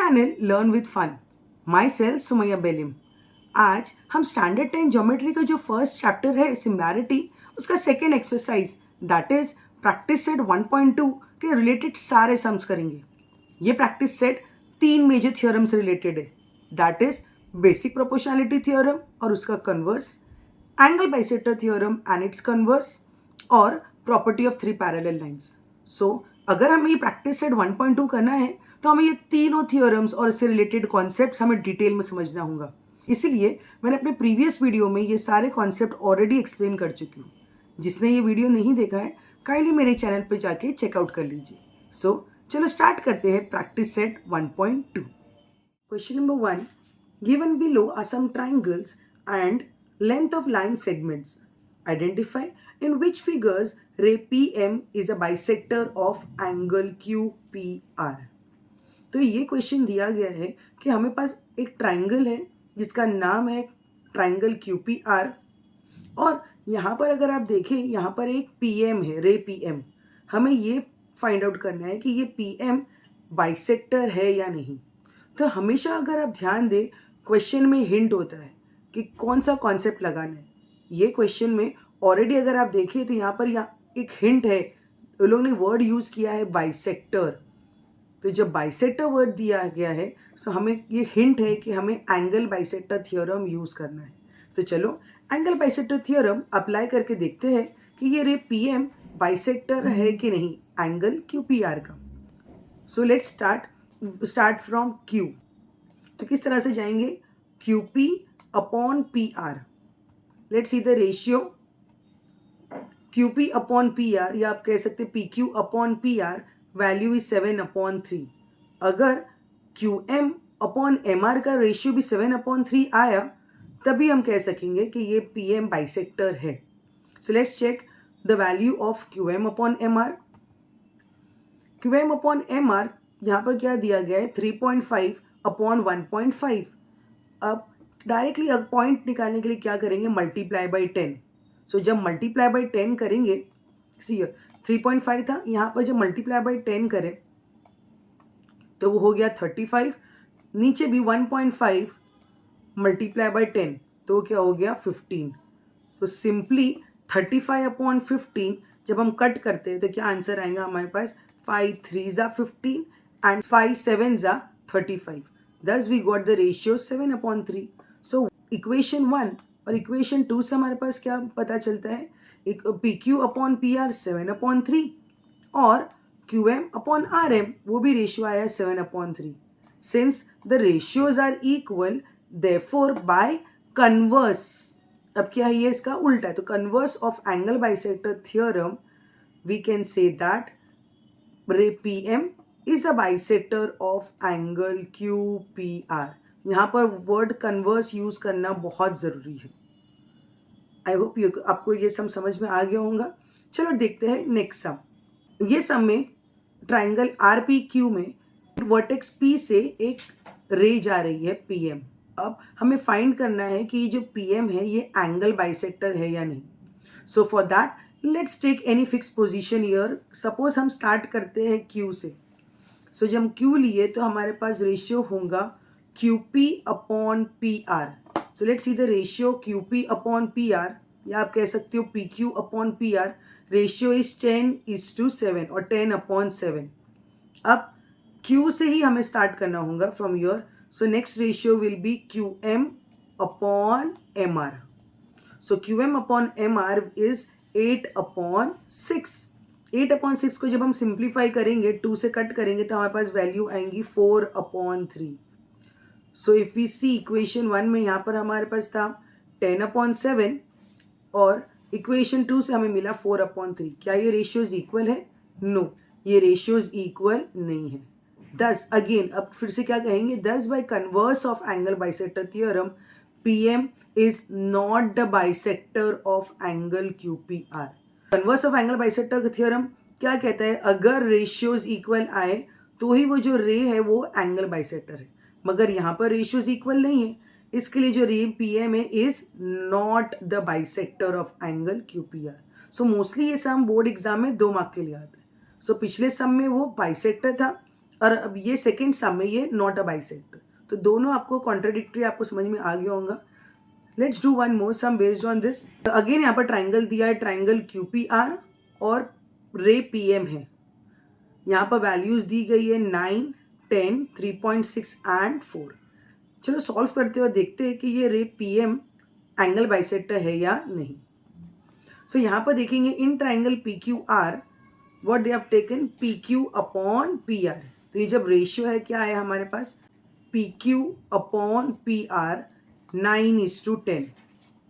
Channel learn with fun. Myself Sumaiya Belim. आज हम standard 10 geometry का जो फर्स्ट चैप्टर है सिमिलैरिटी, उसका second exercise that is practice set 1.2 के रिलेटेड सारे सम्स करेंगे। ये प्रैक्टिस सेट 3 मेजर थ्योरम से रिलेटेड है, that is basic proportionality theorem और उसका converse, angle bisector theorem and its converse, और property of 3 parallel lines. So अगर हमें ये प्रैक्टिस सेट 1.2 करना है तो हमें ये तीनों थ्योरम्स और इससे रिलेटेड कॉन्सेप्ट्स हमें डिटेल में समझना होगा। इसीलिए मैंने अपने प्रीवियस वीडियो में ये सारे कॉन्सेप्ट ऑलरेडी एक्सप्लेन कर चुकी हूँ। जिसने ये वीडियो नहीं देखा है काइंडली मेरे चैनल पे जाके चेकआउट कर लीजिए। सो चलो स्टार्ट करते हैं practice set 1.2। Question number 1, given below are some triangles and length of line segments. Identify in which figures ray PM is a bisector of angle QPR। तो ये क्वेश्चन दिया गया है कि हमें पास एक ट्राइंगल है जिसका नाम है ट्राइंगल QPR, और यहाँ पर अगर आप देखें यहाँ पर एक PM है, रे PM। हमें ये फाइंड आउट करना है कि ये PM बाइसेक्टर है या नहीं। तो हमेशा अगर आप ध्यान दें क्वेश्चन में हिंट होता है कि कौन सा कॉन्सेप्ट लगाना है। ये क्वेश्चन में ऑलरेडी अगर आप देखें तो यहाँ एक हिंट है, वो लोग ने वर्ड यूज़ किया है बाइसेक्टर। तो जब बाइसेक्टर वर्ड दिया गया है तो हमें ये हिंट है कि हमें एंगल बाइसेक्टर थ्योरम यूज़ करना है। तो चलो एंगल बाइसेक्टर थ्योरम अप्लाई करके देखते हैं कि ये रे PM बाइसेक्टर है कि नहीं एंगल QPR का। So let's start from Q। तो किस तरह से जाएंगे, QP upon PR। Let's see the ratio QP upon PR, या आप कह सकते PQ upon PR, value is 7/3। अगर QM अपॉन MR का रेशियो भी 7/3 आया तभी हम कह सकेंगे कि ये PM बाइसेक्टर है। So let's check the value of QM upon MR। QM upon MR यहाँ पर क्या दिया गया है, 3.5 अपॉन 1.5। अब डायरेक्टली अब पॉइंट निकालने के लिए क्या करेंगे, मल्टीप्लाई बाई 10। सो जब मल्टीप्लाई बाई 10 करेंगे, सी 3.5 था, यहाँ पर जब मल्टीप्लाई बाई 10 करें तो वो हो गया 35। नीचे भी 1.5 मल्टीप्लाई बाई 10 तो वो क्या हो गया 15। तो सिंपली 35 अपॉन 15 जब हम कट करते हैं तो क्या आंसर आएगा हमारे पास, 5 3 ज़ा 15 एंड 5 7 ज़ा 35। Thus we got the ratio 7/3। So equation 1 और इक्वेशन 2 से हमारे पास क्या पता चलता है, एक PQ अपॉन PR 7/3 और QM अपॉन RM वो भी रेशियो आया 7/3। Since the ratios are equal therefore by converse, अब क्या है ये इसका उल्टा है, तो converse of angle bisector theorem we can say that ray PM is a bisector of angle QPR। यहाँ पर वर्ड कन्वर्स यूज करना बहुत ज़रूरी है। आई होप आपको ये सम समझ में आ गया होगा। चलो देखते हैं नेक्स्ट सम। ये सम में ट्राइंगल RPQ में वर्टेक्स P से एक रे जा रही है PM। अब हमें फाइंड करना है कि ये जो PM है ये एंगल बाइसेक्टर है या नहीं। So for that let's take any fix position year. Suppose हम स्टार्ट करते हैं Q से। सो जब हम Q लिए तो हमारे पास रेशियो होगा QP upon PR। So let's see the ratio QP upon PR, या आप कह सकते हो PQ upon PR। Ratio is 10:7 और 10/7। अब Q से ही हमें स्टार्ट करना होगा from your. So next ratio will B QM upon MR। So QM upon MR is 8/6। 8/6 को जब हम सिंप्लीफाई करेंगे, 2 से कट करेंगे तो हमारे पास वैल्यू आएंगी 4/3। So if we see equation 1 में यहाँ पर हमारे पास था 10/7 और इक्वेशन 2 से हमें मिला 4/3। क्या ये रेशियोज इक्वल है? नो, ये रेशियोज इक्वल नहीं है। दस अगेन अब फिर से क्या कहेंगे, दस bye converse of angle bisector theorem PM is not the bisector of angle QPR। Converse of angle bisector theorem क्या कहता है, अगर रेशियोज इक्वल आए तो ही वो जो रे है वो एंगल बाइसेक्टर है, मगर यहाँ पर रेशियोज इक्वल नहीं है, इसके लिए जो रे PM है is not the bisector of angle QPR। So mostly ये सम बोर्ड एग्जाम में 2 मार्क के लिए आता है। सो पिछले सम में वो बाइसेक्टर था, और अब ये सेकेंड सम में ये नॉट अ बाइसेक्टर, तो दोनों आपको कॉन्ट्राडिक्टरी आपको समझ में आ गया होगा. Let's do one more sum based on this. Again यहाँ पर ट्राइंगल दिया है, ट्राइंगल QPR और रे PM है. यहाँ पर वैल्यूज दी गई है 9, 10, 3.6 एंड 4. चलो सॉल्व करते हुए देखते हैं कि ये रे PM एंगल बाइसेक्टर है या नहीं. सो यहाँ पर देखेंगे in triangle PQR what they have taken PQ upon PR. तो ये जब रेशियो है क्या है हमारे पास PQ upon PR 9:10.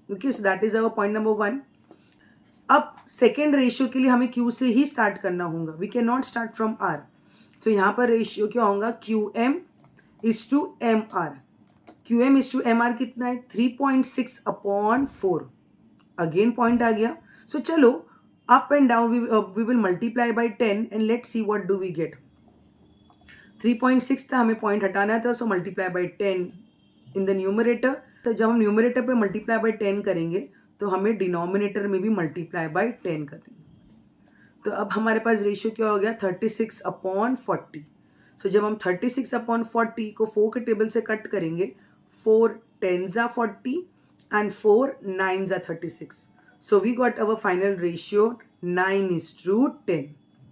Okay, so that is our point number 1. अब सेकेंड रेशियो के लिए हमें Q से ही स्टार्ट करना होगा, we can not start from R. तो यहाँ पर रेशियो क्या होगा QM:MR. QM:MR कितना है 3.6 अपॉन 4. अगेन पॉइंट आ गया. सो चलो up and down we will multiply by 10 and let see what do we get. 3.6 था, हमें पॉइंट हटाना था, so multiply by 10 in the numerator. तो जब हम न्यूमरेटर पे मल्टीप्लाई बाई 10 करेंगे तो हमें डिनोमिनेटर में भी मल्टीप्लाई बाई 10 करेंगे. तो अब हमारे पास रेशियो क्या हो गया 36 अपॉन 40. सो जब हम 36 अपॉन 40 को 4 के टेबल से कट करेंगे, 4 10s are 40 and 4 9s are 36. So we got our final ratio 9:10.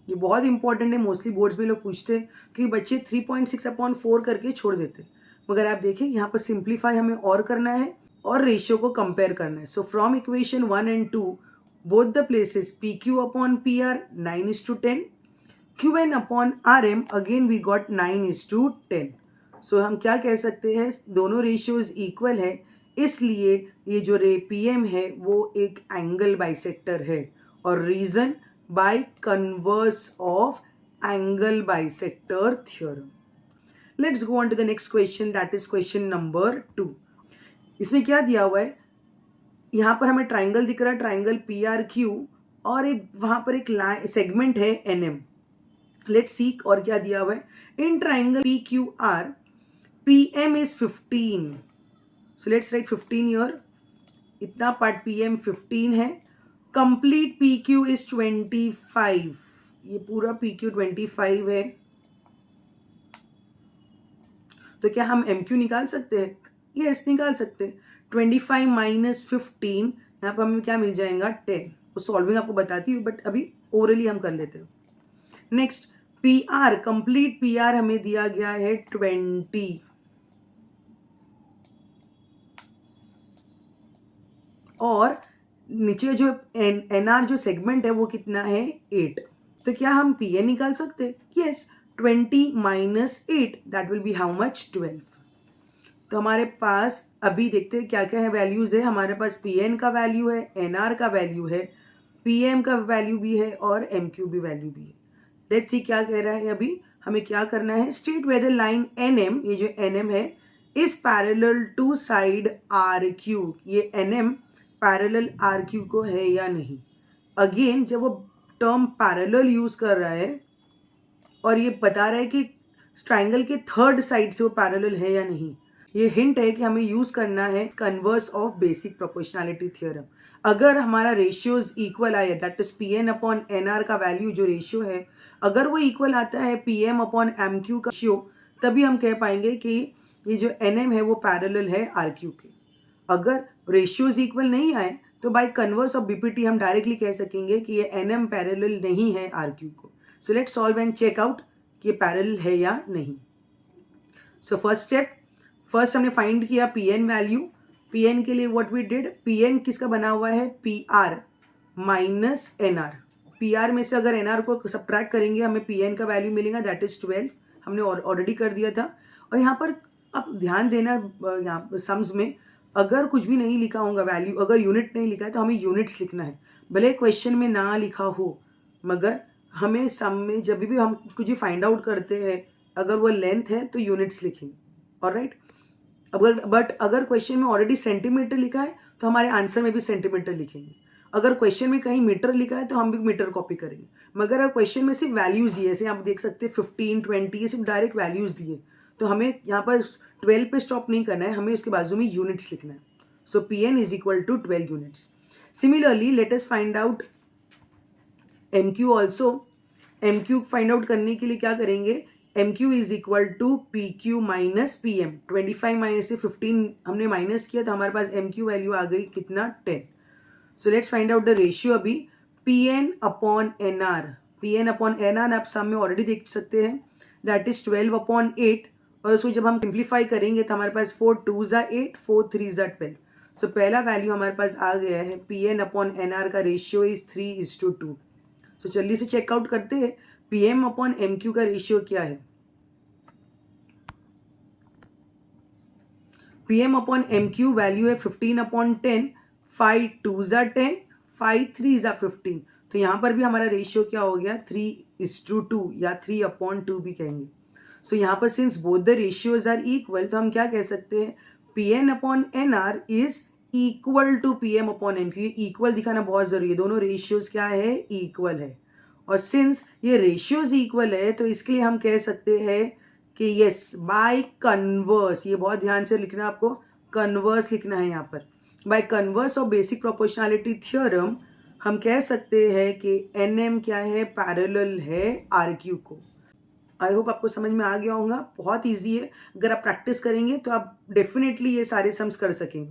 ये बहुत इंपॉर्टेंट है, मोस्टली बोर्ड्स में लोग पूछते हैं कि बच्चे 3.6 अपॉन 4 करके छोड़ देते हैं. मगर आप देखिए यहाँ पर सिंप्लीफाई हमें और करना है और रेशियो को कंपेयर करना है. So from equation 1 and 2 both the places PQ upon PR 9:10, QN upon RM again we got 9:10. सो हम क्या कह सकते हैं, दोनों रेशियोज इक्वल है, इसलिए ये जो रे PM है वो एक एंगल बाइसेक्टर है. और reason by converse of angle bisector theorem. Let's go on to the next question, that is question number 2. इसमें क्या दिया हुआ है, यहाँ पर हमें ट्राइंगल दिख रहा है, ट्राइंगल PRQ, और एक वहाँ पर एक सेगमेंट है NM. लेट्स सी और क्या दिया हुआ है. In triangle PQR PM is 15. So let's write 15 year. इतना पार्ट PM 15 है. Complete PQ is 25. ये पूरा PQ 25 है. तो क्या हम MQ निकाल सकते हैं? यस, निकाल सकते हैं. 25 माइनस 15, यहाँ पर हमें क्या मिल जाएगा 10. वो सॉल्विंग आपको बताती हूँ, बट अभी ओरली हम कर लेते हैं. नेक्स्ट PR, कंप्लीट PR हमें दिया गया है 20, और नीचे जो NR जो सेगमेंट है वो कितना है 8. तो क्या हम PN निकाल सकते हैं? Yes, 20 minus 8 that will be how much 12. तो हमारे पास अभी देखते हैं क्या क्या है वैल्यूज है. हमारे पास PN का वैल्यू है, NR का वैल्यू है, PM का वैल्यू भी है और MQ भी वैल्यू भी है. लेट्स सी क्या कह रहा है. अभी हमें क्या करना है, स्टेट वेदर लाइन NM, ये जो NM है, is parallel to side RQ. ये NM पैरेलल RQ को है या नहीं. अगेन जब वो टर्म पैरेलल यूज कर रहा है और ये बता रहा है कि ट्राइंगल के थर्ड साइड से वो पैरेलल है या नहीं, ये हिंट है कि हमें यूज करना है converse of basic proportionality theorem. अगर हमारा रेशियोज इक्वल आए, that is PN upon NR का वैल्यू जो रेशियो है, अगर वो इक्वल आता है PM अपॉन MQ का रेशियो, तभी हम कह पाएंगे कि ये जो NM है वो पैरेलल है RQ के. अगर रेशियोज इक्वल नहीं आए तो बाय कन्वर्स ऑफ BPT हम डायरेक्टली कह सकेंगे कि ये NM पैरेलल नहीं है RQ को. So let's solve and check out कि ये पैरेलल है या नहीं. सो फर्स्ट स्टेप, फर्स्ट हमने फाइंड किया PN वैल्यू. PN के लिए व्हाट वी डिड, PN किसका बना हुआ है PR माइनस NR. PR में से अगर NR को सब्ट्रैक्ट करेंगे हमें PN का वैल्यू मिलेगा, दैट इज 12. हमने ऑलरेडी कर दिया था. और यहाँ पर अब ध्यान देना, यहाँ सम्स में अगर कुछ भी नहीं लिखा होगा वैल्यू, अगर यूनिट नहीं लिखा है तो हमें यूनिट्स लिखना है. भले क्वेश्चन में ना लिखा हो, मगर हमें सम में जब भी हम कुछ भी फाइंड आउट करते हैं, अगर वो लेंथ है तो यूनिट्स लिखेंगे. ऑलराइट. अगर क्वेश्चन में ऑलरेडी सेंटीमीटर लिखा है तो हमारे आंसर में भी सेंटीमीटर लिखेंगे. अगर क्वेश्चन में कहीं मीटर लिखा है तो हम भी मीटर कॉपी करेंगे. मगर अगर क्वेश्चन में सिर्फ वैल्यूज दिए, जैसे आप देख सकते हैं 15, 20, ये सिर्फ डायरेक्ट वैल्यूज दिए, तो हमें यहाँ पर 12 पे स्टॉप नहीं करना है, हमें उसके बाजू में यूनिट्स लिखना है. So PN is equal to 12 units. Similarly let us find out MQ also. MQ find out करने के लिए क्या करेंगे, M Q is equal to P Q minus P M. 25 minus से 15 हमने माइनस किया तो हमारे पास एम क्यू वैल्यू आ गई कितना 10। So let's find out the ratio अभी P N upon N R. P N upon N are आप सम में ऑलरेडी देख सकते हैं, दैट इज 12 अपॉन 8। और उसको जब हम सिंप्लीफाई करेंगे तो हमारे पास 4 2 ज़ा 8, 4 3 ज़ा 12। सो पहला वैल्यू हमारे पास आ गया है, P N upon N R का रेशियो इज 3:2। सो जल्दी से चेकआउट करते हैं P M upon M Q का रेशियो क्या है। P M upon M Q value है 15 अपॉन 10, 5 2 ज़ा 10, 5 3 ज़ा 15। तो यहाँ पर भी हमारा रेशियो क्या हो गया 3:2 या 3/2 भी कहेंगे। सो यहाँ पर since both the ratios are equal तो हम क्या कह सकते हैं P N upon N R is equal to P M upon M Q. Equal दिखाना बहुत जरूरी है, दोनों रेशियोज क्या है इक्वल है। और सिंस ये रेशियोज इक्वल है तो इसके लिए हम कह सकते हैं कि यस बाय कन्वर्स, ये बहुत ध्यान से लिखना, आपको कन्वर्स लिखना है यहाँ पर। Bye converse of basic proportionality theorem हम कह सकते हैं कि एन एम क्या है पैरेलल है आर क्यू को। आई होप आपको समझ में आ गया होगा, बहुत ईजी है। अगर आप प्रैक्टिस करेंगे तो आप डेफिनेटली ये सारे सम्स कर सकेंगे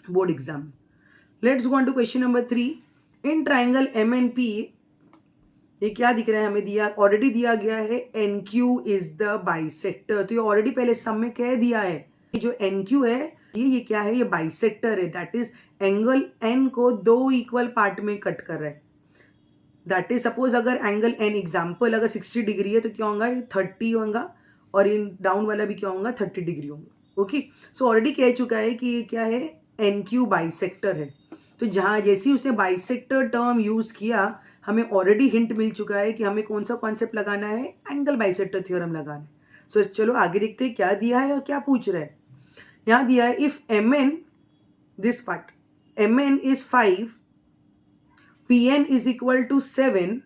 बोर्ड एग्जाम में। Let's go on to question number 3। In triangle M N P, ये क्या दिख रहा है हमें, दिया ऑलरेडी दिया गया है N Q is the bisector. तो ये ऑलरेडी पहले सम में कह दिया है कि जो एन क्यू है ये क्या है, ये बाइसेक्टर है। दैट इज एंगल एन को दो इक्वल पार्ट में कट कर रहा है। दैट इज सपोज अगर एंगल एन एग्जाम्पल अगर 60 डिग्री है तो क्या होगा 30 होगा, और इन डाउन वाला भी क्या होगा 30 डिग्री होगा। ओके, सो ऑलरेडी कह चुका है कि ये क्या है एन क्यू बाइसेक्टर है। तो जहाँ जैसे ही उसने बाइसेक्टर टर्म यूज किया हमें ऑलरेडी हिंट मिल चुका है कि हमें कौन सा कॉन्सेप्ट लगाना है, एंगल बाइसेक्टर थ्योरम लगाना है। सो चलो आगे देखते हैं क्या दिया है और क्या पूछ रहा है। यहाँ दिया है if M N, this part M N is 5, P N is equal to 7,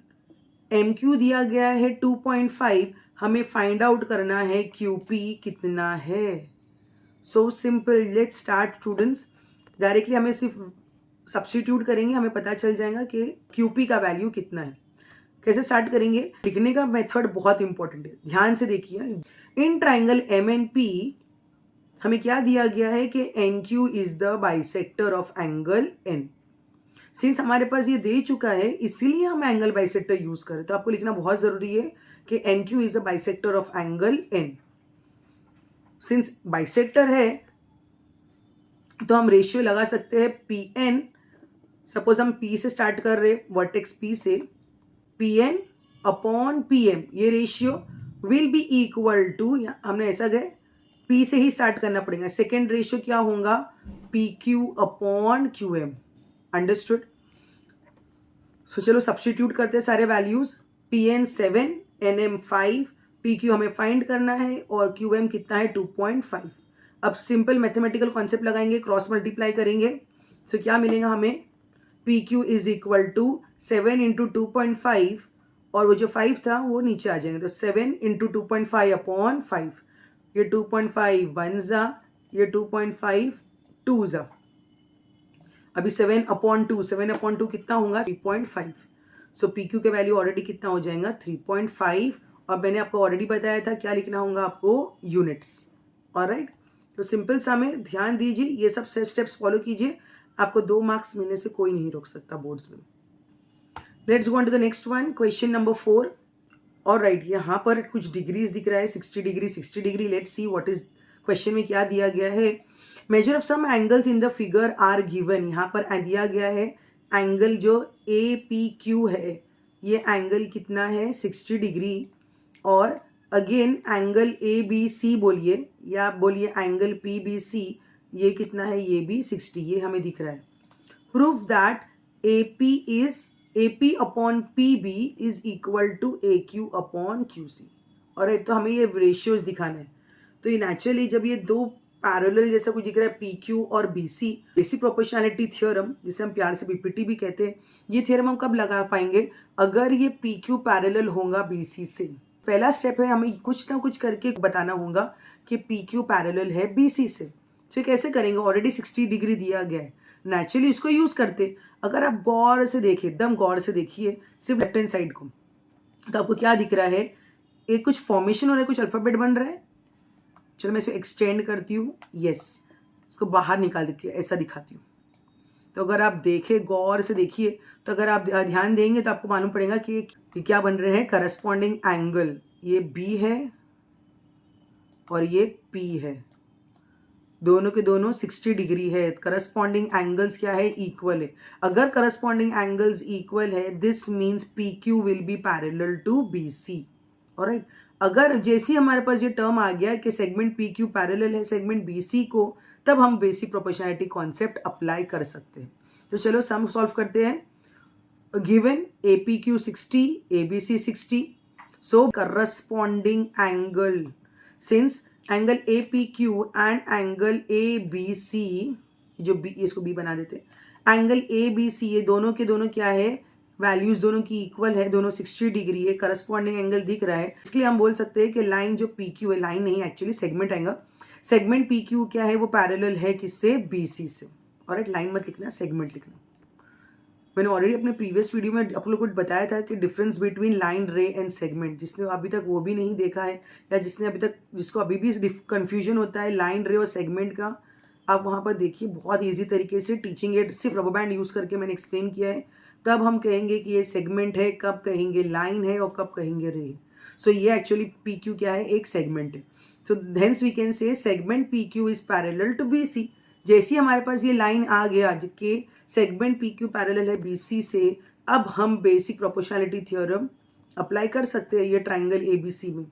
M Q दिया गया है 2.5, हमें फाइंड आउट करना है क्यू पी कितना है। So simple, let's start students. Directly हमें सिर्फ सब्स्टिट्यूट करेंगे, हमें पता चल जाएगा कि क्यू पी का वैल्यू कितना है। कैसे स्टार्ट करेंगे, लिखने का मेथड बहुत इंपॉर्टेंट है, ध्यान से देखिए। In triangle M N P हमें क्या दिया गया है कि N Q is the bisector of angle N. Since हमारे पास ये दे चुका है इसीलिए हम एंगल बाइसेक्टर यूज करें, तो आपको लिखना बहुत जरूरी है कि N Q is a bisector of angle N. Since bisector है तो हम रेशियो लगा सकते हैं पी एन। सपोज हम पी से स्टार्ट कर रहे, वर्टेक्स पी से, P N upon P M, ये ratio will be equal to, हमने ऐसा गए पी से ही स्टार्ट करना पड़ेगा। सेकेंड रेशियो क्या होगा P Q upon Q M. Understood. So चलो सब्स्टिट्यूट करते हैं सारे values. P N 7, N M 5, P Q हमें फाइंड करना है और क्यू एम कितना है 2.5। अब सिंपल मैथमेटिकल कॉन्सेप्ट लगाएंगे, क्रॉस मल्टीप्लाई करेंगे। तो क्या मिलेगा हमें, P Q is equal to 7 into 2.5, और वो जो 5 था वो नीचे आ जाएंगे। तो 7 इंटू 2.5 अपॉन 5, ये 2.5 1 ज़ा, ये 2.5 2 ज़ा। अभी 7/2, 7/2 कितना होगा 3.5। सो पी क्यू के वैल्यू ऑलरेडी कितना हो जाएगा 3.5। और मैंने आपको ऑलरेडी बताया था क्या लिखना होगा आपको यूनिट्स। ऑलराइट, तो सिंपल सा में ध्यान दीजिए, ये सब स्टेप्स फॉलो कीजिए, आपको 2 मार्क्स मिलने से कोई नहीं रोक सकता बोर्ड्स में। Let's go on to the next one, question number 4। Alright, यहाँ पर कुछ डिग्रीज दिख रहा है, 60 degree 60 degree. Let's see what is question में क्या दिया गया है। Measure of sum angles in the figure are given. यहाँ पर दिया गया है एंगल जो ए पी क्यू है, ये एंगल कितना है 60 डिग्री। और again angle A B C बोलिए या बोलिए एंगल पी बी सी, ये कितना है ये भी 60, ये हमें दिख रहा है। Proof that A P upon P B is equal to A Q upon Q C. और तो हमें ये रेशियोज दिखाना है। तो ये नेचुरली जब ये दो पैरेलल जैसा कुछ दिख रहा है पी क्यू और B C, basic proportionality theorem जिसे हम प्यार से बीपीटी भी कहते हैं, ये थ्योरम हम कब लगा पाएंगे अगर ये पी क्यू पैरेलल होगा बी सी से। पहला स्टेप है हमें कुछ ना कुछ करके बताना होगा कि पी क्यू पैरेलल है बी सी से। तो कैसे करेंगे, ऑलरेडी 60 डिग्री दिया गया है, नेचुरली उसको यूज करते। अगर आप गौर से देखिए, एकदम गौर से देखिए सिर्फ लेफ्ट हैंड साइड को, तो आपको क्या दिख रहा है एक कुछ फॉर्मेशन हो रहा है, कुछ अल्फ़ाबेट बन रहा है। चलो मैं इसे एक्सटेंड करती हूँ, यस, इसको बाहर निकाल के ऐसा दिखाती हूँ। तो अगर आप देखें, गौर से देखिए, तो अगर आप ध्यान देंगे तो आपको मालूम पड़ेगा कि ये क्या बन रहे हैं, करस्पॉन्डिंग एंगल। ये बी है और ये पी है, दोनों के दोनों 60 डिग्री है। करस्पॉन्डिंग एंगल्स क्या है, इक्वल है। अगर करस्पॉन्डिंग एंगल्स इक्वल है, this means P Q will be parallel to B C. Alright, अगर जैसे हमारे पास ये टर्म आ गया कि सेगमेंट पी क्यू पैरेलल है सेगमेंट बी सी को, तब हम बेसिक प्रोपोर्शनैलिटी कॉन्सेप्ट अप्लाई कर सकते हैं। तो चलो सम सॉल्व करते हैं। Given A P Q 60, A B C 60, so corresponding angle, since angle A P Q and angle A B C, जो बी, इसको बी बना देते हैं, एंगल ए बी सी, ये दोनों के दोनों क्या है, वैल्यूज दोनों की इक्वल है, दोनों 60 डिग्री है, करस्पॉन्डिंग एंगल दिख रहा है। इसलिए हम बोल सकते हैं कि लाइन जो पी क्यू है, लाइन नहीं एक्चुअली सेगमेंट आएगा, सेगमेंट पी क्यू क्या है, वो पैरेलल है किससे, बी सी से। और लाइन मत लिखना, सेगमेंट लिखना। मैंने ऑलरेडी अपने प्रीवियस वीडियो में आप लोगों को बताया था कि डिफरेंस बिटवीन लाइन रे एंड सेगमेंट, जिसने अभी तक वो भी नहीं देखा है, या जिसने अभी तक, जिसको अभी भी कन्फ्यूजन होता है लाइन रे और सेगमेंट का, आप वहाँ पर देखिए, बहुत ईजी तरीके से टीचिंग एड सिर्फ रबर बैंड यूज़ करके मैंने एक्सप्लेन किया है। कब हम कहेंगे कि ये सेगमेंट है, कब कहेंगे लाइन है, और कब कहेंगे रे। सो ये एक्चुअली पी क्यू क्या है, एक सेगमेंट है। So hence we can say segment P Q is parallel to B C. जैसे हमारे पास ये लाइन आ गया कि सेगमेंट पी क्यू पैरेलल है बी सी से, अब हम बेसिक प्रोपोर्शनैलिटी थ्योरम अप्लाई कर सकते हैं ये ट्राइंगल ए बी सी में।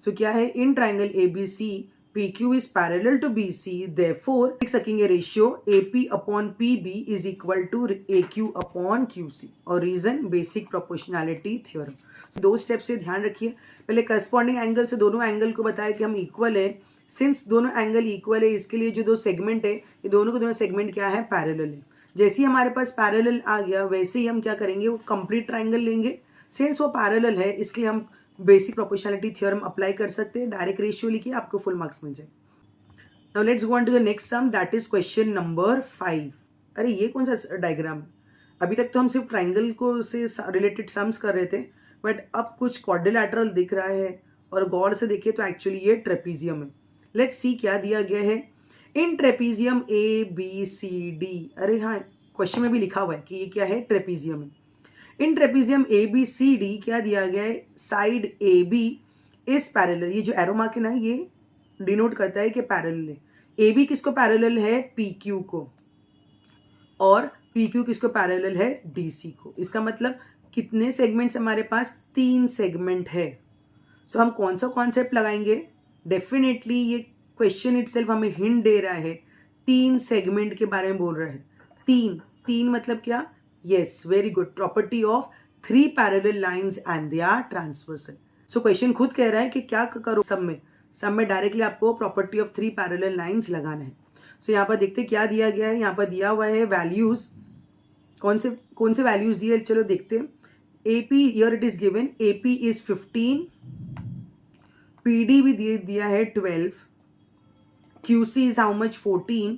सो क्या है, in triangle A B C P Q is parallel to B C, therefore लिख सकेंगे ratio A P upon P B is equal to A Q upon Q C. और रीजन, बेसिक प्रोपोर्शनैलिटी थ्योरम। दो step से ध्यान रखिए, पहले corresponding angle से दोनों एंगल को बताया कि हम इक्वल है। सिंस दोनों एंगल इक्वल है, इसके लिए जो दो सेगमेंट है, ये दोनों के दोनों सेगमेंट क्या है, पैरेलल है। जैसे ही हमारे पास पैरेलल आ गया, वैसे ही हम क्या करेंगे, वो कंप्लीट ट्राइंगल लेंगे। सिंस वो पैरेलल है, इसलिए हम बेसिक प्रोपोर्शनैलिटी थ्योरम अप्लाई कर सकते हैं। डायरेक्ट रेशियो लिखिए, आपको फुल मार्क्स मिल जाए। Now let's go on to the next sum, that is question number 5। अरे ये कौन सा डायग्राम है, अभी तक तो हम सिर्फ ट्राइंगल को से रिलेटेड सम्स कर रहे थे, बट अब कुछ क्वाड्रिलैटरल दिख रहा है, और गौर से देखिए तो एक्चुअली ये ट्रेपीजियम है। लेट्स सी क्या दिया गया है। In trapezium A B C D, अरे हाँ, क्वेश्चन में भी लिखा हुआ है कि ये क्या है, ट्रेपीजियम है। In trapezium A B C D क्या दिया गया है, side A B is parallel. ये जो एरो मार्क है ना, ये डिनोट करता है कि पैरेलल है। ए बी किसको पैरेलल है, पी क्यू को, और पी क्यू किसको पैरेलल है, डी सी को। इसका मतलब कितने सेगमेंट्स हमारे पास, 3 सेगमेंट है। सो हम कौन सा कॉन्सेप्ट लगाएंगे, डेफिनेटली ये क्वेश्चन इटसेल्फ हमें हिंट दे रहा है, 3 सेगमेंट के बारे में बोल रहा है। 3 मतलब क्या, yes, very good, property of 3 parallel lines and they are transversal. So question खुद कह रहा है कि क्या करो, सब में डायरेक्टली आपको प्रॉपर्टी ऑफ 3 पैरेलल लाइंस लगाना है। सो यहाँ पर देखते क्या दिया गया है, यहाँ पर दिया हुआ है वैल्यूज, कौन से वैल्यूज दिए, चलो देखते हैं। A P, here it is given, A P is 15, P D भी दिया है 12, Q C is how much, 14।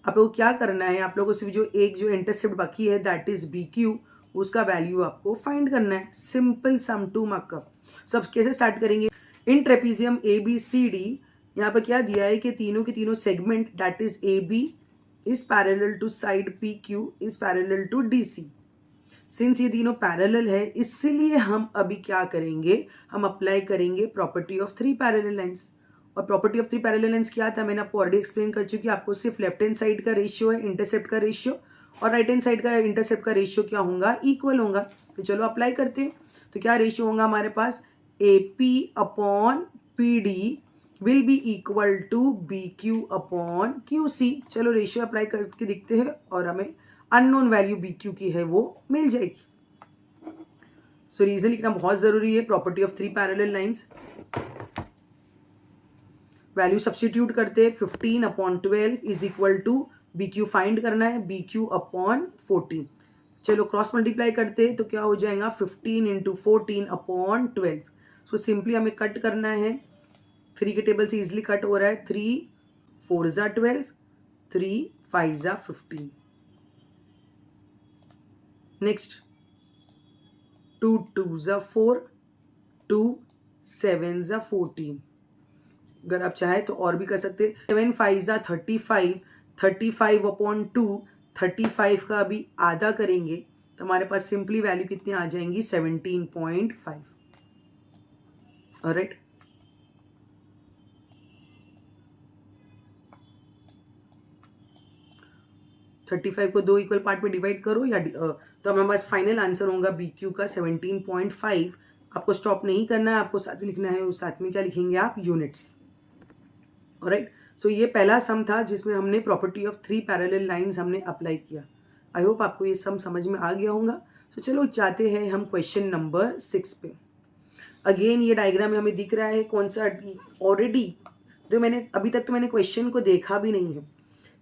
आप लोगों को क्या करना है, आप लोगों को सिर्फ जो इंटरसेप्ट बाकी है, दैट इज बी क्यू, उसका वैल्यू आपको फाइंड करना है। सिंपल सम, 2 मार्क का। सब कैसे स्टार्ट करेंगे, in trapezium A B C D, यहाँ पर क्या दिया है कि तीनों के तीनों segment, that is A B is parallel to side P Q is parallel to D C. Since ये तीनों पैरेलल है, इसलिए हम अभी क्या करेंगे, हम अप्लाई करेंगे प्रॉपर्टी ऑफ 3 पैरेलल लाइंस। और प्रॉपर्टी ऑफ 3 पैरेलल लाइंस क्या था, मैंने आपको ऑलरेडी एक्सप्लेन कर चुकी, आपको सिर्फ लेफ्ट हैंड साइड का रेशियो है, इंटरसेप्ट का रेशियो, और राइट हैंड साइड का इंटरसेप्ट का रेशियो क्या होगा, इक्वल होगा। तो चलो अप्लाई करते हैं। तो क्या रेशियो होगा हमारे पास, A P upon P D will be equal to B Q upon Q C. चलो रेशियो अप्लाई करके दिखते हैं, और हमें अननोन वैल्यू बी क्यू की है वो मिल जाएगी। सो रीजन लिखना बहुत जरूरी है, property of 3 parallel lines. Value substitute करते हैं, 15 upon 12 is equal to B Q find करना है, बी क्यू अपॉन 14। चलो क्रॉस मल्टीप्लाई करते हैं तो क्या हो जाएगा, 15 इंटू 14 अपॉन 12। सो सिंपली हमें कट करना है, 3 के टेबल से इजिली कट हो रहा है, 3 4 ज़ा 12, 3 5 ज़ा 15। नेक्स्ट 2 2 ज़ा 4, 2 7 ज़ा 14। अगर आप चाहे तो और भी कर सकते हैं। 7 5 ज़ा 35, 35/2, 35 का अभी आधा करेंगे तो हमारे पास सिंपली वैल्यू कितनी आ जाएंगी 17.5। ऑलराइट, थर्टी फाइव को दो इक्वल पार्ट में डिवाइड करो या तो हमारे पास फाइनल आंसर होगा बी क्यू का 17.5। आपको स्टॉप नहीं करना है, आपको साथ में लिखना है। उस साथ में क्या लिखेंगे आप, यूनिट्स। ऑलराइट, सो ये पहला सम था जिसमें हमने प्रॉपर्टी ऑफ 3 पैरेलल लाइंस हमने अप्लाई किया। आई होप आपको ये सम समझ में आ गया होगा। सो चलो जाते हैं हम क्वेश्चन नंबर 6 पे। अगेन ये डायग्राम में हमें दिख रहा है कौन सा, ऑलरेडी जो मैंने अभी तक तो मैंने क्वेश्चन को देखा भी नहीं है,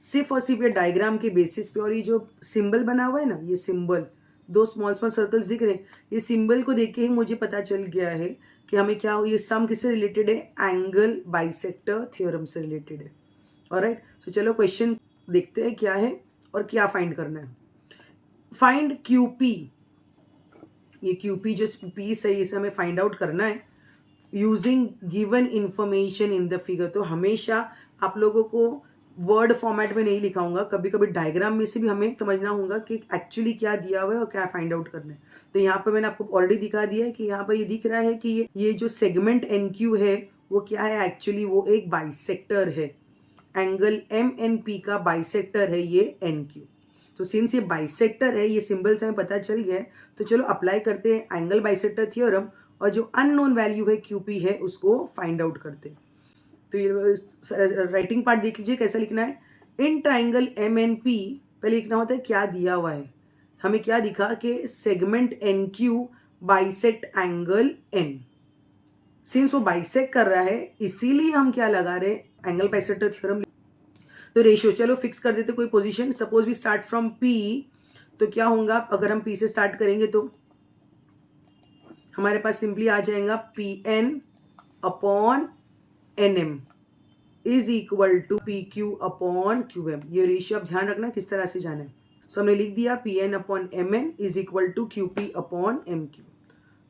सिर्फ और सिर्फ ये डायग्राम के बेसिस पे। और ये जो सिंबल बना हुआ है ना, ये सिंबल, दो स्मॉल स्मॉल सर्कल्स दिख रहे हैं, ये सिंबल को देख के ही मुझे पता चल गया है कि हमें क्या हो, ये सम किससे रिलेटेड है, एंगल बाइसेक्टर थ्योरम से रिलेटेड है। ऑलराइट, सो चलो क्वेश्चन देखते हैं क्या है और क्या फाइंड करना है। फाइंड क्यूपी, ये क्यूपी जो पीस है इसे हमें फाइंड आउट करना है using given information in the figure. तो हमेशा आप लोगों को वर्ड फॉर्मेट में नहीं लिखाऊंगा, कभी कभी डायग्राम में से भी हमें समझना होगा कि एक्चुअली क्या दिया हुआ है और क्या फाइंड आउट करना है। तो यहाँ पर मैंने आपको ऑलरेडी दिखा दिया है कि यहाँ पर ये दिख रहा है कि ये जो सेगमेंट एन क्यू है वो क्या है, एक्चुअली वो एक बाइसेक्टर है। एंगल एम एन पी का बाइसेक्टर है ये एन क्यू। तो सिंस ये बाइसेक्टर है, ये सिंबल से हमें पता चल गया है, तो चलो अप्लाई करते हैं एंगल बाइसेक्टर थ्योरम और जो अननोन वैल्यू है क्यूपी है उसको फाइंड आउट करते हैं। तो ये राइटिंग पार्ट देख लीजिए कैसा लिखना है। In triangle M N P पहले लिखना होता है क्या दिया हुआ है। हमें क्या दिखा कि segment N Q bisect angle N. Since वो बाइसेक्ट कर रहा है इसीलिए हम क्या लगा रहे, एंगल बाइसेक्टर थ्योरम। तो रेशियो चलो फिक्स कर देते कोई position. Suppose we start from P, तो क्या होगा अगर हम पी से स्टार्ट करेंगे तो हमारे पास सिंपली आ जाएगा P N upon N M is equal to P Q upon Q M. ये रेशियो आप ध्यान रखना किस तरह से जाना है। सो हमने लिख दिया P N upon M N is equal to Q P upon M Q.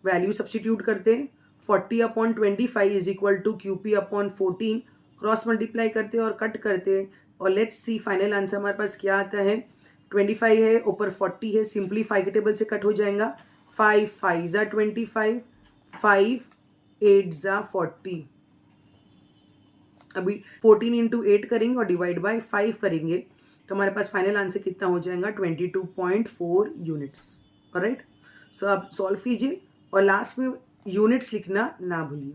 Value substitute करते हैं, 40/25 is equal to Q P upon 14। Cross multiply करते हैं और कट करते हैं और लेट्स सी फाइनल आंसर हमारे पास क्या आता है। 25 है, ऊपर 40 है, सिंपली 5 के टेबल से कट हो जाएगा। 5 5 ज़ा 25, 5 8 ज़ा 40। अभी 14 इंटू 8 करेंगे और डिवाइड बाय 5 करेंगे तो हमारे पास फाइनल आंसर कितना हो जाएगा 22.4 यूनिट्स। ऑलराइट, सो आप सॉल्व कीजिए और लास्ट में यूनिट्स लिखना ना भूलिए।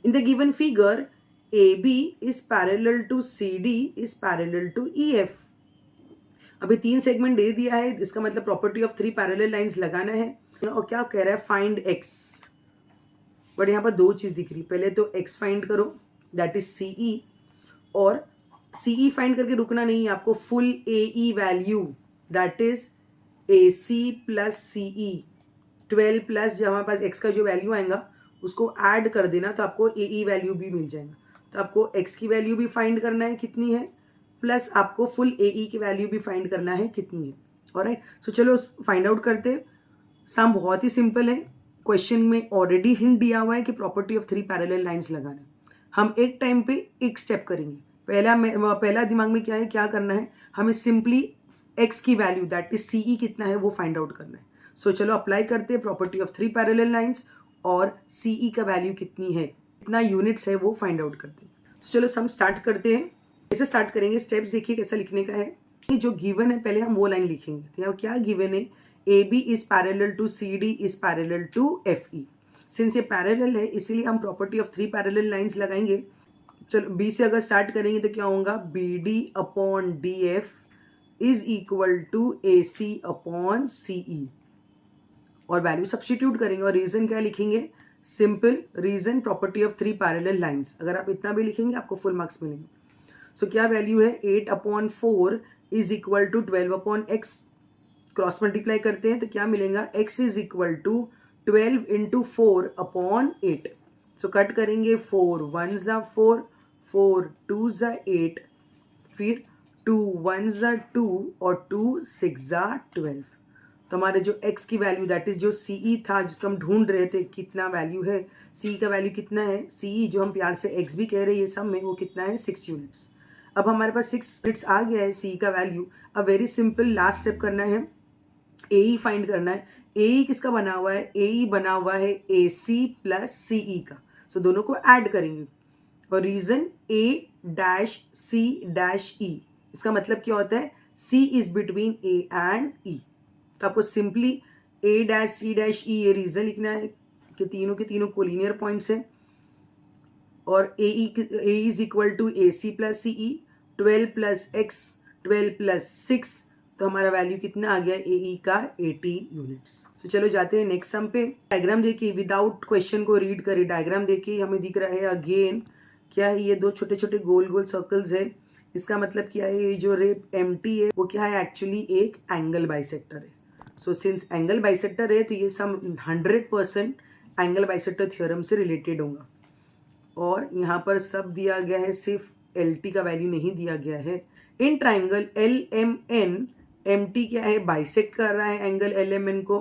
In the given figure, AB is parallel to CD is parallel to EF। अभी 3 सेगमेंट दे दिया है, इसका मतलब प्रॉपर्टी ऑफ 3 पैरेलल लाइंस लगाना है। और क्या कह रहा है, फाइंड x। बट यहाँ पर दो चीज़ दिख रही, पहले तो x फाइंड करो दैट इज CE, और CE फाइंड करके रुकना नहीं है, आपको full AE value that is AC plus CE 12 plus जब हमारे पास x का जो वैल्यू आएगा उसको ऐड कर देना तो आपको AE वैल्यू भी मिल जाएगा। तो आपको x की वैल्यू भी फाइंड करना है कितनी है, प्लस आपको फुल AE की वैल्यू भी फाइंड करना है कितनी है। ऑलराइट, सो चलो फाइंड आउट करते। सम बहुत ही सिंपल है, क्वेश्चन में ऑलरेडी हिंट दिया हुआ है कि प्रॉपर्टी ऑफ 3 पैरेलल लाइंस लगाना है। हम एक टाइम पे एक स्टेप करेंगे। पहला दिमाग में क्या है, क्या करना है, हमें सिंपली x की वैल्यू दैट इज CE कितना है वो फाइंड आउट करना है। सो चलो अप्लाई करते हैं प्रॉपर्टी ऑफ 3 पैरेलल लाइंस और CE का वैल्यू कितनी है, कितना यूनिट्स है वो फाइंड आउट करते हैं। तो चलो सम स्टार्ट करते हैं। कैसे स्टार्ट करेंगे, स्टेप्स देखिए कैसा लिखने का है। जो गिवन है पहले हम वो लाइन लिखेंगे। तो यहाँ क्या गिवन है, AB is parallel to CD is parallel to FE। Since ये पैरेलल है इसीलिए हम प्रॉपर्टी ऑफ 3 पैरेलल लाइंस लगाएंगे। चलो B से अगर स्टार्ट करेंगे तो क्या होगा, BD upon DF is equal to AC upon CE और वैल्यू सब्सटीट्यूट करेंगे और रीजन क्या लिखेंगे, simple reason property of 3 parallel lines. अगर आप इतना भी लिखेंगे आपको फुल मार्क्स मिलेंगे। सो क्या वैल्यू है, 8/4 is equal to 12/x। Cross multiply करते हैं तो क्या मिलेगा, x is equal to 12 into 4/8। So cut करेंगे, 4 1 ज़ा 4, 4 2 ज़ा 8, फिर 2 1 ज़ा 2 और 2 6 ज़ा 12। तो तो हमारे जो x की वैल्यू दैट इज जो CE था जिसको हम ढूंढ रहे थे कितना वैल्यू है, CE का वैल्यू कितना है, CE जो हम प्यार से x भी कह रहे हैं ये सब में, वो कितना है 6 यूनिट्स। अब हमारे पास 6 यूनिट्स आ गया है CE का वैल्यू। अब वेरी सिंपल लास्ट स्टेप करना है, AE फाइंड करना है। AE किसका बना हुआ है, AE बना हुआ है AC प्लस CE का। सो दोनों को ऐड करेंगे और reason A dash C dash E, इसका मतलब क्या होता है C is between A and E। तो आपको simply A dash C dash E ये रीजन लिखना है कि तीनों के तीनों कोलिनियर पॉइंट्स हैं और A is equal to AC plus CE, 12 plus x 12 plus 6, तो हमारा वैल्यू कितना आ गया AE का 18 यूनिट्स। तो चलो जाते हैं नेक्स्ट सम पे। डायग्राम देखिए, विदाउट क्वेश्चन को रीड करें, डायग्राम देखिए हमें दिख रहा है अगेन क्या है, ये दो छोटे छोटे गोल गोल सर्कल्स है। इसका मतलब क्या है, ये जो रेप एम्प्टी है वो क्या है, एक्चुअली एक एंगल बाइसेक्टर है। सो सिंस एंगल बाइसेक्टर है तो ये सम 100% एंगल बाइसेक्टर थ्योरम से रिलेटेड होगा। और यहाँ पर सब दिया गया है, सिर्फ LT का वैल्यू नहीं दिया गया है। इन ट्राइंगल LMN MT क्या है, बाइसेक्ट कर रहा है एंगल LMN को,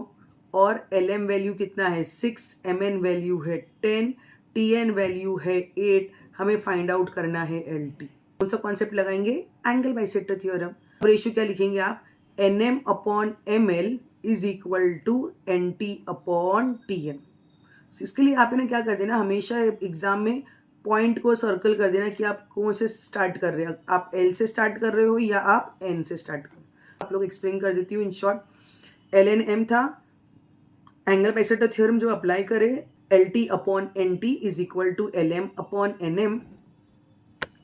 और LM वैल्यू कितना है 6, MN वैल्यू है 10, TN वैल्यू है 8। हमें फाइंड आउट करना है LT। कौन सा कॉन्सेप्ट लगाएंगे, एंगल बाइसेक्टर थ्योरम। रेशियो क्या लिखेंगे आप, NM upon ML is equal to NT upon TN। इसके लिए आप ना क्या कर देना, हमेशा एग्जाम में पॉइंट को सर्कल कर देना कि आप कौन से स्टार्ट कर रहे हैं, आप L से स्टार्ट कर रहे हो या आप N से स्टार्ट कर रहे हो। आप लोग एक्सप्लेन कर देती हूँ इन शॉर्ट। LNM था, एंगल बाइसेक्टर थ्योरम जो अप्लाई करे, LT upon NT is equal to LM upon NM,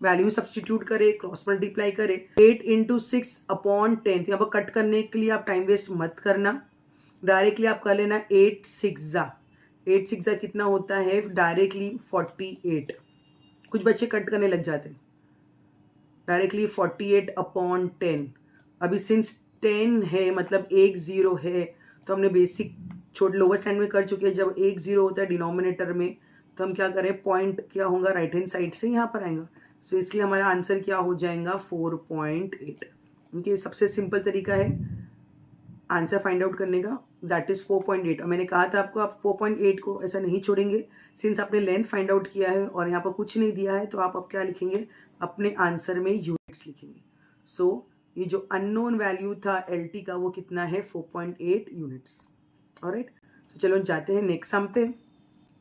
value substitute करे, क्रॉस मल्टीप्लाई करे, 8 इंटू 6 अपॉन 10। यहाँ पर कट करने के लिए आप टाइम वेस्ट मत करना, डायरेक्टली आप कर लेना 8 6 कितना होता है, डायरेक्टली 48। कुछ बच्चे कट करने लग जाते हैं, डायरेक्टली 48 अपॉन 10। अभी सिंस 10 है मतलब 1 0 है, तो हमने बेसिक छोटे लोअर स्टैंड में कर चुके हैं। जब 1 0 होता है डिनोमिनेटर में तो हम क्या करें, पॉइंट क्या होगा राइट हैंड साइड से यहाँ पर आएगा। सो इसलिए हमारा आंसर क्या हो जाएगा 4.8। ओके, सबसे सिंपल तरीका है आंसर फाइंड आउट करने का, दैट इज 4.8। और मैंने कहा था आपको आप 4.8 को ऐसा नहीं छोड़ेंगे, सिंस आपने लेंथ फाइंड आउट किया है और यहाँ पर कुछ नहीं दिया है, तो आप अब क्या लिखेंगे, अपने आंसर में यूनिट्स लिखेंगे। सो ये जो अननोन वैल्यू था LT का वो कितना है 4.8 यूनिट्स। ऑलराइट, तो चलो जाते हैं नेक्स्ट सम पे।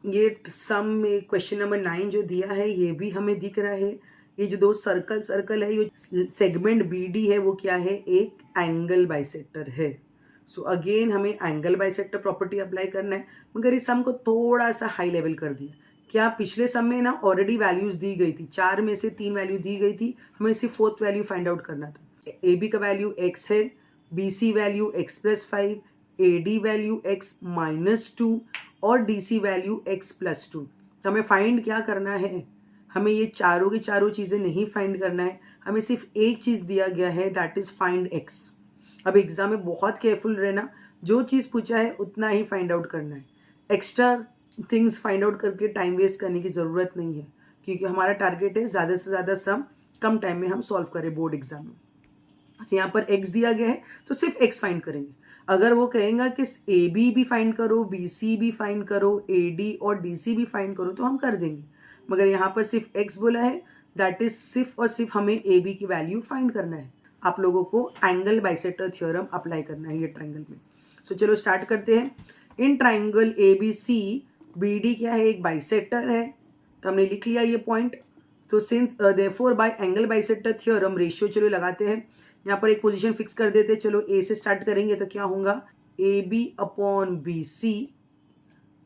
ये सम में क्वेश्चन नंबर 9 जो दिया है ये भी हमें दिख रहा है, ये जो दो सर्कल है, ये सेगमेंट BD है वो क्या है, एक एंगल बाइसेक्टर है। सो अगेन हमें एंगल बाइसेक्टर प्रॉपर्टी अप्लाई करना है, मगर इस सम को थोड़ा सा हाई लेवल कर दिया। क्या पिछले सम में ना ऑलरेडी वैल्यूज दी गई थी, 4 में से 3 वैल्यू दी गई थी, हमें सिर्फ 4th वैल्यू फाइंड आउट करना था। AB का वैल्यू x है, BC value x plus 5, AD value x minus 2 और DC वैल्यू x प्लस 2। तो हमें फाइंड क्या करना है, हमें ये चारों की चारों चीज़ें नहीं फाइंड करना है, हमें सिर्फ एक चीज़ दिया गया है, दैट इज़ फाइंड x। अब एग्जाम में बहुत केयरफुल रहना, जो चीज़ पूछा है उतना ही फाइंड आउट करना है। एक्स्ट्रा थिंग्स फाइंड आउट करके टाइम वेस्ट करने की ज़रूरत नहीं है, क्योंकि हमारा टारगेट है ज़्यादा से ज़्यादा सम कम टाइम में हम सॉल्व करें बोर्ड एग्जाम में। तो यहाँ पर x दिया गया है तो सिर्फ x फाइंड करेंगे। अगर वो कहेगा कि AB भी फाइंड करो, BC भी फाइंड करो, AD और DC भी फाइंड करो, तो हम कर देंगे, मगर यहाँ पर सिर्फ x बोला है, दैट इज सिर्फ और सिर्फ हमें AB की वैल्यू फाइंड करना है। आप लोगों को एंगल बाइसेक्टर थ्योरम अप्लाई करना है ये ट्राइंगल में। सो चलो स्टार्ट करते हैं। इन ट्राइंगल ABC BD क्या है, एक बाइसेक्टर है, तो हमने लिख लिया ये पॉइंट। तो since therefore by angle bisector theorem ratio चलो लगाते हैं, यहाँ पर एक पोजीशन फिक्स कर देते हैं। चलो A से स्टार्ट करेंगे तो क्या होगा, AB upon BC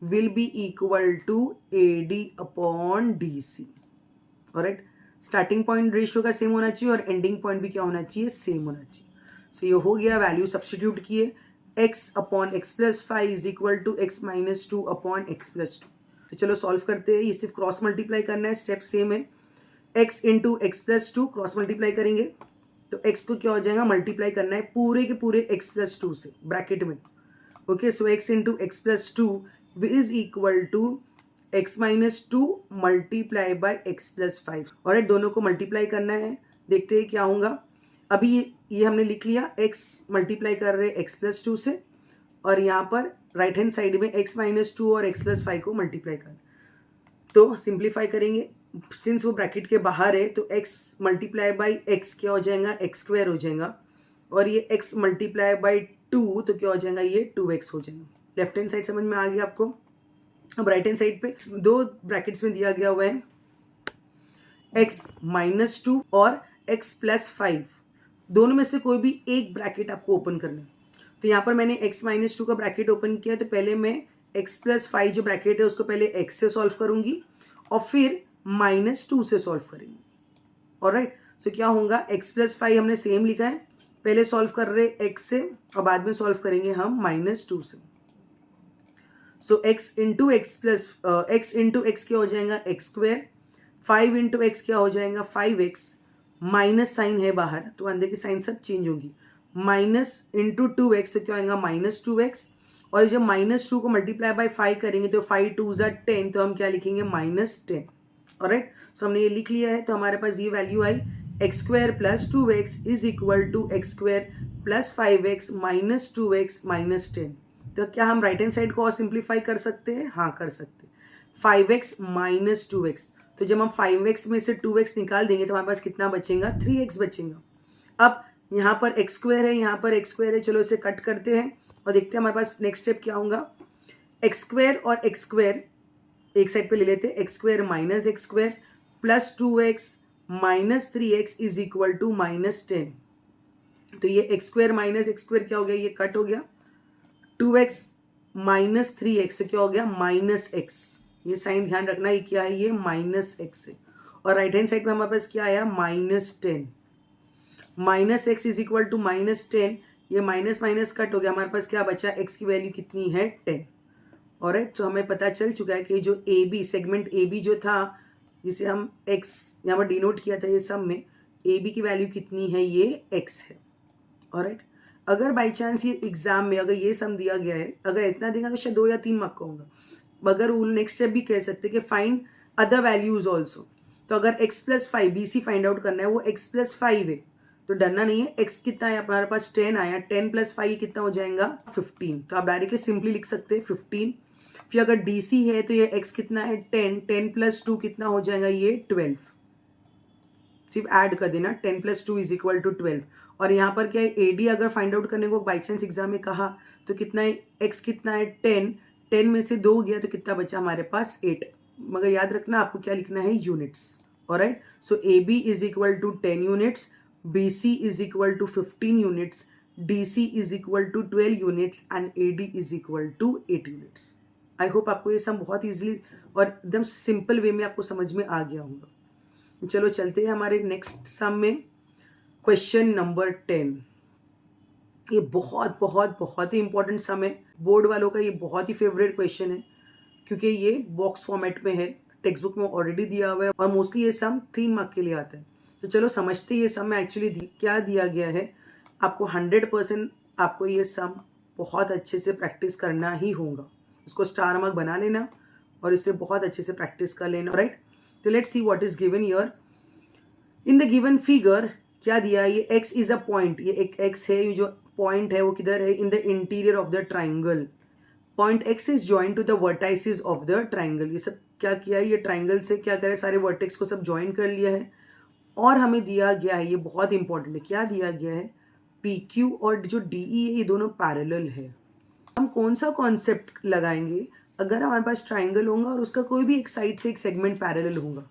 will be equal to AD upon DC। Alright, starting point ratio का सेम होना चाहिए और एंडिंग पॉइंट भी क्या होना चाहिए, सेम होना चाहिए। सो ये हो गया, वैल्यू सब्सटीट्यूट किए, x upon x plus 5 is equal to x minus 2 upon x plus 2। तो चलो सॉल्व करते हैं, ये सिर्फ क्रॉस मल्टीप्लाई करना है, स्टेप सेम है। x into x plus 2 cross multiply करेंगे तो x को क्या हो जाएगा, मल्टीप्लाई करना है पूरे के पूरे x प्लस 2 से ब्रैकेट में। Okay, so x into x plus 2 is equal to x minus 2 multiply by x plus 5। और दोनों को मल्टीप्लाई करना है, देखते हैं क्या होगा। अभी ये हमने लिख लिया, x मल्टीप्लाई कर रहे हैं x प्लस 2 से, और यहाँ पर राइट हैंड साइड में x-2 और x+5 को मल्टीप्लाई कर, तो सिंप्लीफाई करेंगे। सिंस वो ब्रैकेट के बाहर है तो x मल्टीप्लाई बाई x क्या हो जाएगा, x² हो जाएगा, और ये x मल्टीप्लाई बाई 2 तो क्या हो जाएगा, ये 2x हो जाएगा। लेफ्ट हैंड साइड समझ में आ गया आपको। अब राइट हैंड साइड पे दो ब्रैकेट्स में दिया गया हुआ है x-2 और x+5, दोनों में से कोई भी एक ब्रैकेट आपको ओपन करना है। तो यहाँ पर मैंने x-2 का ब्रैकेट ओपन किया, तो पहले मैं x+5 जो ब्रैकेट है उसको पहले x से सॉल्व करूंगी और फिर -2 से सॉल्व करेंगे। ऑलराइट, सो क्या होगा, x+5 हमने सेम लिखा है, पहले सॉल्व कर रहे x से और बाद में सॉल्व करेंगे हम -2 से। सो x इंटू एक्स क्या हो जाएगा, x², 5 इंटू एक्स क्या हो जाएगा, 5x, माइनस साइन है बाहर तो अंदर की साइन सब चेंज होगी, माइनस इंटू 2x तो क्या होगा, -2x, और जब -2 को मल्टीप्लाई बाय 5 करेंगे तो 5 2 ज़ा 10, तो हम क्या लिखेंगे, -10। ऑलराइट, सो हमने ये लिख लिया है, तो हमारे पास ये वैल्यू आई x² + 2x is equal to x² + 5x - 2x - 10। तो क्या हम राइट हैंड साइड को और सिंप्लीफाई कर सकते हैं, हाँ कर सकते हैं, 5x - 2x, तो जब हम 5x में से 2x निकाल देंगे तो हमारे पास कितना बचेगा, 3x बचेगा। अब यहाँ पर x² है, यहाँ पर x² है, चलो इसे कट करते हैं और देखते हैं हमारे पास नेक्स्ट स्टेप क्या होगा। x² और x² एक साइड पे ले लेते हैं, x² - x² + 2x - 3x is equal to -10। तो ये x² - x² क्या हो गया, ये कट हो गया, 2x - 3x तो क्या हो गया, -x, ये साइन ध्यान रखना, ये क्या है, ये -x है, और राइट हैंड साइड में हमारे पास क्या आया, -10, -x इज इक्वल टू -10, ये माइनस माइनस कट हो गया, हमारे पास क्या बचा, x की वैल्यू कितनी है, 10। ऑलराइट, सो हमें पता चल चुका है कि जो AB सेगमेंट AB जो था जिसे हम x यहाँ पर डिनोट किया था, ये सम में AB की वैल्यू कितनी है, ये x है। ऑलराइट, अगर बाई चांस ये एग्जाम में अगर ये सम दिया गया है, अगर इतना देगा तो शायद 2 या 3 मार्क का होगा, मगर वो नेक्स्ट स्टेप भी कह सकते हैं कि फाइंड अदर वैल्यूज ऑल्सो। तो अगर x+5 BC फाइंड आउट करना है, वो x+5 है तो डरना नहीं है, x कितना है हमारे पास, 10 आया, 10 + 5 कितना हो जाएगा, 15, तो आप डायरेक्टली सिंपली लिख सकते हैं 15। फिर अगर DC है तो ये x कितना है, 10, 10 + 2 कितना हो जाएगा, ये 12, सिर्फ ऐड कर देना, 10 + 2 इज इक्वल टू 12। और यहाँ पर क्या है, AD अगर फाइंड आउट करने को बाई चांस एग्जाम में कहा तो कितना है, x कितना है, 10, 10 में से 2 गया तो कितना बचा हमारे पास, 8, मगर याद रखना आपको क्या लिखना है, units. Alright, so AB is equal to 10 units, BC is equal to 15 units, DC is equal to 12 units and AD is equal to 8 units. I hope आपको ये सम बहुत ईजिली और एकदम सिंपल वे में आपको समझ में आ गया होगा। चलो चलते हैं हमारे नेक्स्ट सम में, क्वेश्चन नंबर 10। ये बहुत बहुत बहुत ही इंपॉर्टेंट सम है, बोर्ड वालों का ये बहुत ही फेवरेट क्वेश्चन है, क्योंकि ये बॉक्स फॉर्मेट में है, टेक्स्ट बुक में ऑलरेडी दिया हुआ है और मोस्टली ये सम 3 मार्क के लिए आता है। तो चलो समझते ये सम में एक्चुअली क्या दिया गया है। आपको 100% आपको ये सम बहुत अच्छे से प्रैक्टिस करना ही होगा, उसको स्टार मार्क बना लेना और इससे बहुत अच्छे से प्रैक्टिस कर लेना। राइट, तो let's see what is given here. In the given figure क्या दिया, ये x इज अ पॉइंट, ये एक x है, ये जो पॉइंट है वो किधर है, in the interior of the triangle, point x is joint to the vertices of the triangle. ये सब क्या किया है, ये ट्राइंगल से क्या करे, सारे वर्टेक्स को सब ज्वाइन कर लिया है, और हमें दिया गया है, ये बहुत इंपॉर्टेंट है, क्या दिया गया है, PQ और जो DE है ये दोनों पैरेलल है। हम कौन सा कॉन्सेप्ट लगाएंगे, अगर हमारे पास ट्राइंगल होगा और उसका कोई भी एक साइड से एक सेगमेंट पैरेलल होगा।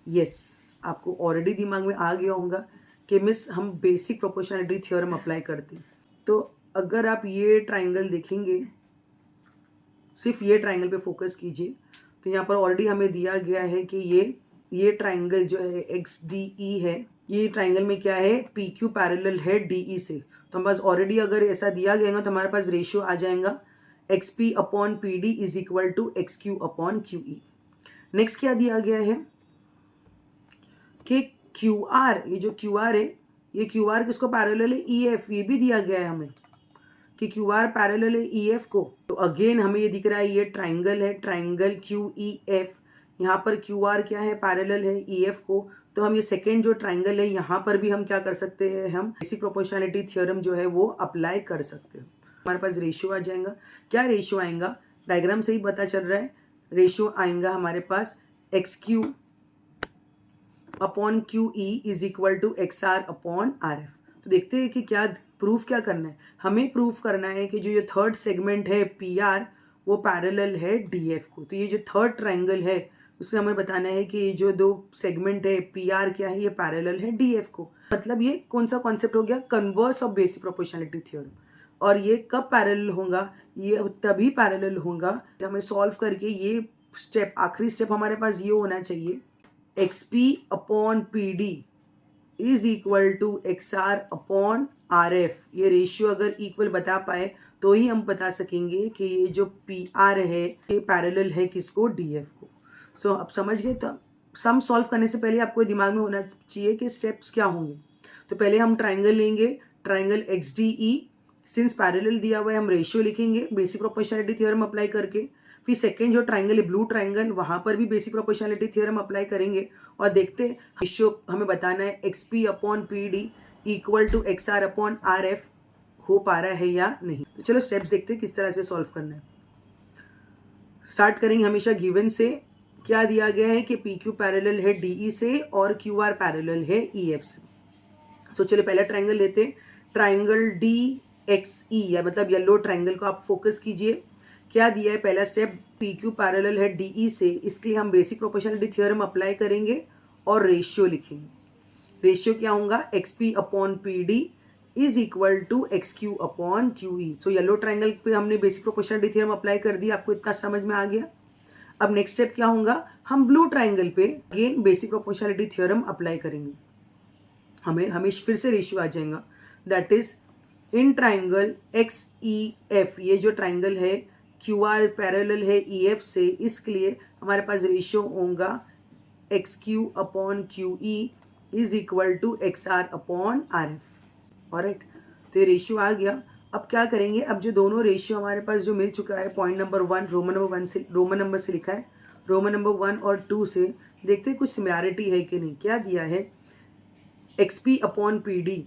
यस, आपको ऑलरेडी दिमाग में आ गया होगा कि मिस हम बेसिक प्रोपोर्शनलिटी थ्योरम अप्लाई करते हैं। तो अगर आप ये ट्राइंगल देखेंगे, सिर्फ ये ट्राइंगल पे फोकस कीजिए, तो यहाँ पर ऑलरेडी हमें दिया गया है कि ये ट्राइंगल जो है XDE है, ये ट्राइंगल में क्या है, PQ पैरेलल है DE से। तो हम बस ऑलरेडी अगर ऐसा दिया गया है तो हमारे पास रेशियो आ जाएगा XP/PD is equal to XQ/QE। Next क्या दिया गया है कि QR, ये जो QR है, ये QR किसको पैरेलल है, EF, ये भी दिया गया है हमें कि QR पैरेलल है EF को। तो अगेन हमें ये दिख रहा है, ये ट्राइंगल है, ट्राइंगल QEF, यहाँ पर QR क्या है, पैरेलल है EF को। तो हम ये सेकेंड जो ट्राइंगल है यहाँ पर भी हम क्या कर सकते हैं, हम बेसिक प्रोपोर्शनलिटी थ्योरम जो है वो अप्लाई कर सकते हैं। हमारे पास रेशियो आ जाएगा। क्या रेशियो आएगा, डायग्राम से ही पता चल रहा है। रेशियो आएगा हमारे पास X Q upon Q E is equal to X R upon R F. तो देखते हैं कि क्या प्रूफ क्या करना है। हमें प्रूफ करना है कि जो ये थर्ड सेगमेंट है पी आर वो पैरेलल है डी एफ को। तो ये जो थर्ड ट्राइंगल है उसमें हमें बताना है कि जो दो सेगमेंट है पी आर क्या है, ये पैरेलल है डी एफ को। मतलब ये कौन सा कॉन्सेप्ट हो गया, converse of basic proportionality theorem. और ये कब पैरेलल होगा, ये तभी पैरेलल होगा हमें सॉल्व करके ये स्टेप, आखिरी स्टेप हमारे पास ये होना चाहिए, X P upon P D is equal to X R upon R F. ये रेशियो अगर इक्वल बता पाए तो ही हम बता सकेंगे कि ये जो पी आर है ये पैरेलल है किसको, डी एफ को। सो अब समझ गए। तो सम सॉल्व करने से पहले आपको दिमाग में होना चाहिए कि स्टेप्स क्या होंगे। तो पहले हम ट्राइंगल लेंगे, triangle x D E, since parallel दिया हुआ है हम रेशियो लिखेंगे बेसिक प्रोपोर्शनलिटी थ्योरम अप्लाई करके। फिर सेकेंड जो ट्राइंगल है ब्लू ट्राइंगल, वहाँ पर भी बेसिक प्रोपोर्शनलिटी थ्योरम अप्लाई करेंगे और देखते हैं रेशियो हमें बताना है X P upon P D equal to X R upon R F हो पा रहा है या नहीं। तो चलो स्टेप्स देखते हैं किस तरह से सॉल्व करना है। स्टार्ट करेंगे हमेशा गिवन से। क्या दिया गया है कि पी क्यू पैरेलल है डी ई से और क्यू आर पैरेलल है ई एफ से। सो चलिए पहला ट्राइंगल लेते हैं, ट्राइंगल डी एक्स ई, या मतलब येलो ट्राइंगल को आप फोकस कीजिए। क्या दिया है पहला स्टेप, पी क्यू पैरेलल है डी ई से, इसके लिए हम बेसिक प्रोपोर्शनलिटी थ्योरम अप्लाई करेंगे और रेशियो लिखेंगे। रेशियो क्या होगा, X P upon P D is equal to X Q upon Q E. So yellow triangle पे हमने बेसिक प्रोपोर्शनलिटी थ्योरम अप्लाई कर दिया, आपको इतना समझ में आ गया। अब नेक्स्ट स्टेप क्या होगा, हम ब्लू ट्राइंगल पे again basic proportionality theorem apply करेंगे। हमें फिर से रेशियो आ जाएगा, that is in triangle x E F, ये जो ट्राइंगल है क्यू आर पैरेलल है ई एफ से, इसके लिए हमारे पास रेशियो होगा X Q upon Q E is equal to X R upon R F. Alright, तो ये रेशियो आ गया। अब क्या करेंगे, अब जो दोनों रेशियो हमारे पास जो मिल चुका है, पॉइंट नंबर 1 रोमन नंबर से लिखा है, रोमन नंबर 1 और 2 से देखते हैं कुछ सिमिलैरिटी है कि नहीं। क्या दिया है, X P upon P D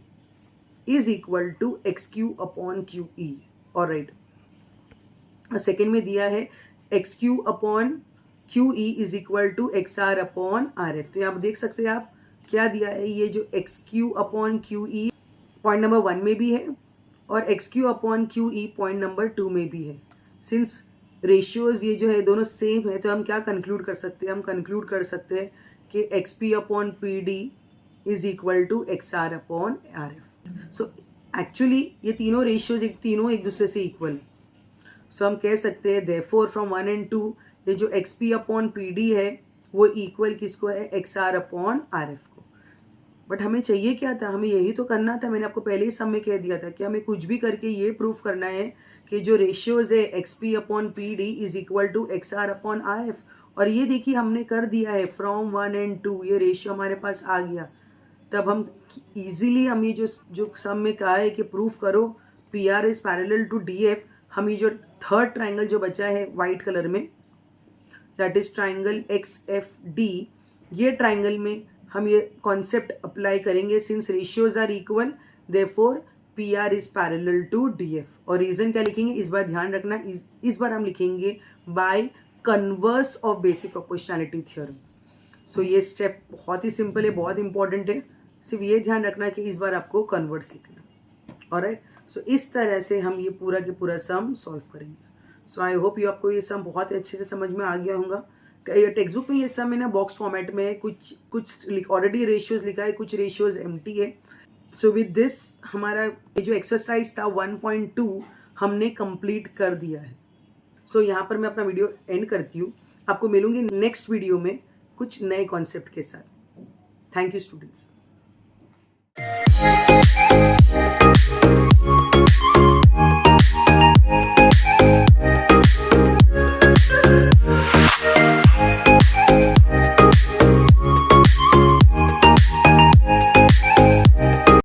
is equal to X Q upon Q E. Alright, second में दिया है X Q upon Q E is equal to X R upon R F. तो यहाँ देख सकते हैं आप क्या दिया है, ये जो एक्स क्यू अपॉन क्यू ई पॉइंट नंबर 1 में भी है और एक्स क्यू अपॉन क्यू ई पॉइंट नंबर 2 में भी है। सिंस रेशियोज ये जो है दोनों सेम है, तो हम क्या कंक्लूड कर सकते हैं, हम कंक्लूड कर सकते हैं कि X P upon P D is equal to X R upon R F. So actually ये तीनों रेशियोज तीनों एक दूसरे से इक्वल है। सो हम कह सकते हैं देयरफॉर फ्रॉम 1 and 2 ये जो X P upon P D है वो इक्वल किसको है, X R upon R F को। बट हमें चाहिए क्या था, हमें यही तो करना था। मैंने आपको पहले ही सब में कह दिया था कि हमें कुछ भी करके ये प्रूफ करना है कि जो रेशियोज है X P upon P D is equal to X R upon R F. और ये देखिए हमने कर दिया है फ्रॉम 1 and 2, ये रेशियो हमारे पास आ गया। तब हम इजीली हम ये जो सम में कहा है कि प्रूफ करो P R is parallel to D F, हम ये जो थर्ड ट्राइंगल जो बचा है वाइट कलर में, that is triangle X F D, ये ट्राइंगल में हम ये कॉन्सेप्ट अप्लाई करेंगे। Since ratios are equal therefore P R is parallel to D F. और रीजन क्या लिखेंगे, इस बार ध्यान रखना, इस बार हम लिखेंगे by converse of basic proportionality theorem. So ये स्टेप बहुत ही सिंपल है, बहुत इंपॉर्टेंट है। सिर्फ ये ध्यान रखना कि इस बार आपको कन्वर्स लिखना। ऑलराइट, सो इस तरह से हम ये पूरा के पूरा सम सॉल्व करेंगे। सो आई होप आपको ये सम बहुत ही अच्छे से समझ में आ गया होगा। टेक्स्ट बुक में ये सम है ना बॉक्स फॉर्मेट में है, कुछ ऑलरेडी रेशियोज लिखा है, कुछ रेशियोज एम्प्टी है। सो विद दिस हमारा ये जो एक्सरसाइज था 1.2 हमने कंप्लीट कर दिया है। सो यहाँ पर मैं अपना वीडियो एंड करती हूँ। आपको मिलूंगी नेक्स्ट वीडियो में कुछ नए कॉन्सेप्ट के साथ। Thank you students.